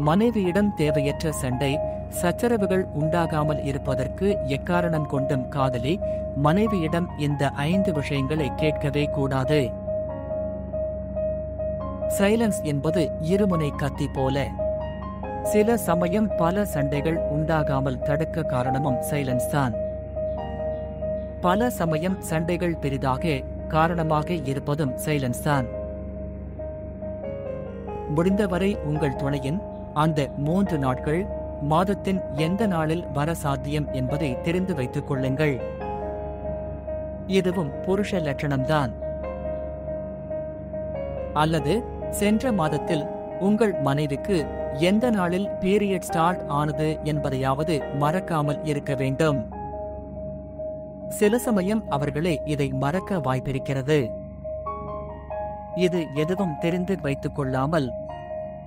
மனைவியிடம் தேவையற்ற சண்டை சச்சரவுகள் உண்டாகாமல் இருப்பதற்கு எக்காரணம் கொண்டும் காதலி மனைவியிடம் இந்த 5 விஷயங்களை கேட்கவே கூடாது. சைலன்ஸ் என்பது இருமுனை கத்தி போல. சில சமயம் பல சண்டைகள் உண்டாகாமல் தடுக்க காரணமும் சைலன்ஸ் தான். பல சமயம் சண்டைகள் பெரிதாக காரணமாக இருப்பதும் சைலன்ஸ் தான். முடிந்தவரை உங்கள் துணையின் அந்த 3 நாட்கள் மாதத்தின் எந்த நாளில் வர சாத்தியம் என்பதை தெரிந்து வைத்துக் கொள்ளுங்கள். இதுவும் புருஷ லட்சணம்தான். அல்லது சென்ற மாதத்தில் உங்கள் மனைவிக்கு எந்த நாளில் பீரியட் ஸ்டார்ட் ஆனது என்பதையாவது மறக்காமல் இருக்க வேண்டும். சில சமயம் அவர்களே இதை மறக்க வாய்ப்பிருக்கிறது. இது எதுவும் தெரிந்து வைத்துக் கொள்ளாமல்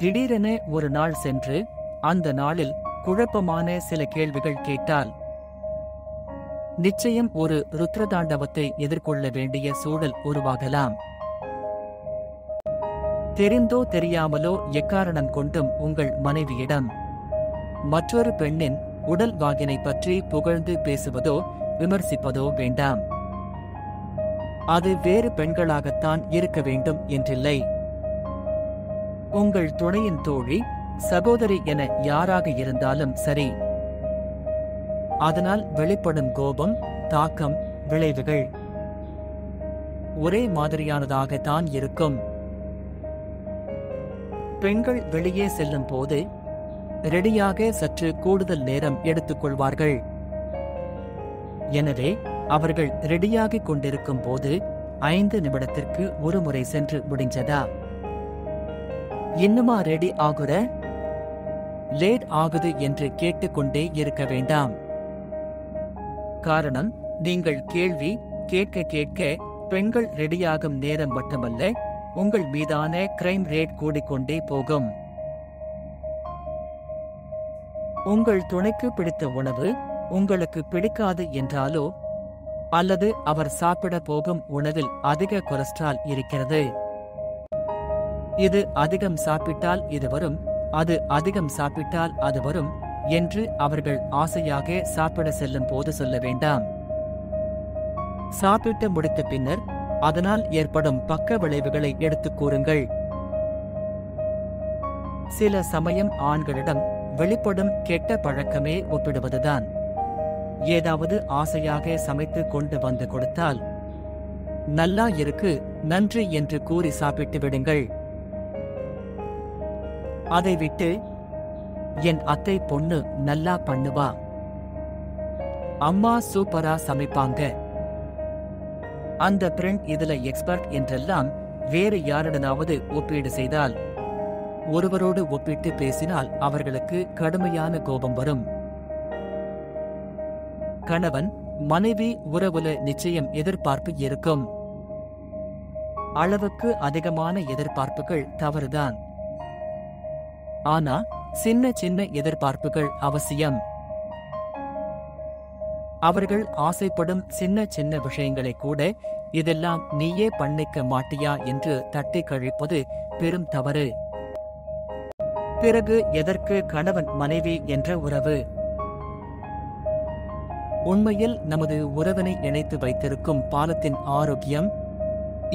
திடீரென ஒரு நாள் சென்று அந்த நாளில் குழப்பமான சில கேள்விகள் கேட்டால் நிச்சயம் ஒரு ருத்ரதாண்டவத்தை எதிர்கொள்ள வேண்டிய சூழல் உருவாகலாம். தெரிந்தோ தெரியாமலோ எக்காரணம் கொண்டும் உங்கள் மனைவியிடம் மற்றொரு பெண்ணின் உடல் வாகினை பற்றி புகழ்ந்து பேசுவதோ விமர்சிப்பதோ வேண்டாம். அது வேறு பெண்களாகத்தான் இருக்க வேண்டும் என்றில்லை. உங்கள் துணையின் தோழி, சகோதரி என யாராக இருந்தாலும் சரி. அதனால் வெளிப்படும் கோபம், தாக்கம், விளைவுகள் ஒரே மாதிரியானதாகத்தான் இருக்கும். பெண்கள் வெளியே செல்லும் போது ரெடியாக சற்று கூடுதல் நேரம் எடுத்துக்கொள்வார்கள். எனவே அவர்கள் ரெடியாகிக் கொண்டிருக்கும் போது 5 நிமிடத்திற்கு ஒரு முறை சென்று முடிஞ்சதா, இன்னுமா ரெடி ஆகுற, லேட் ஆகுது என்று கேட்டுக்கொண்டே இருக்க வேண்டாம். காரணம், நீங்கள் கேள்வி கேட்க கேட்க பெண்கள் ரெடியாகும் நேரம் மட்டுமல்ல, உங்கள் மீதான கிரைம் ரேட் கூடிக்கொண்டே போகும். உங்கள் துணைக்கு பிடித்த உணவு உங்களுக்கு பிடிக்காது என்றாலோ அல்லது அவர் சாப்பிட போகும் உணவில் அதிக கொலஸ்ட்ரால் இருக்கிறது, இது அதிகம் சாப்பிட்டால் இது வரும், அது அதிகம் சாப்பிட்டால் அது வரும் என்று அவர்கள் ஆசையாக சாப்பிட செல்லும் போது சொல்ல வேண்டாம். சாப்பிட்டு முடித்த பின்னர் அதனால் ஏற்படும் பக்க விளைவுகளை எடுத்துக் கூறுங்கள். சில சமயம் ஆண்களிடம் வெளிப்படும் கெட்ட பழக்கமே ஒப்பிடுவதுதான். ஏதாவது ஆசையாக சமைத்து கொண்டு வந்து கொடுத்தால் நல்லா இருக்கு, நன்றி என்று கூறி சாப்பிட்டு விடுங்கள். அதை விட்டு என் அத்தை பொண்ணு நல்லா பண்ணுவா, அம்மா சூப்பரா சமைப்பாங்க, அந்த ஃப்ரெண்ட் இதுல எக்ஸ்பர்ட் என்றெல்லாம் வேறு யாருடனாவது ஒப்பீடு செய்தால், ஒருவரோடு ஒப்பிட்டு பேசினால் அவர்களுக்கு கடுமையான கோபம் வரும். கணவன் மனைவி உறவுல நிச்சயம் எதிர்பார்ப்பு இருக்கும். அளவுக்கு அதிகமான எதிர்பார்ப்புகள் தவறுதான். ஆனா சின்ன சின்ன எதிர்பார்ப்புகள் அவசியம். அவர்கள் ஆசைப்படும் சின்ன சின்ன விஷயங்களை கூட இதெல்லாம் நீயே பண்ணிக்க மாட்டியா என்று தட்டி கழிப்பது பெரும் தவறு. பிறகு எதற்கு கணவன் மனைவி என்ற உறவு? உண்மையில் நமது உறவினை இணைத்து வைத்திருக்கும் பாலத்தின் ஆரோக்கியம்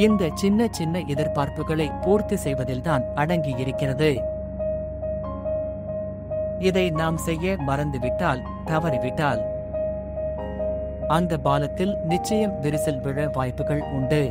இந்த சின்ன சின்ன எதிர்பார்ப்புகளை பூர்த்தி செய்வதில்தான் அடங்கியிருக்கிறது. இதை நாம் செய்ய மறந்துவிட்டால், தவறிவிட்டால் அந்த பாலத்தில் நிச்சயம் விரிசல் விழ வாய்ப்புகள் உண்டு.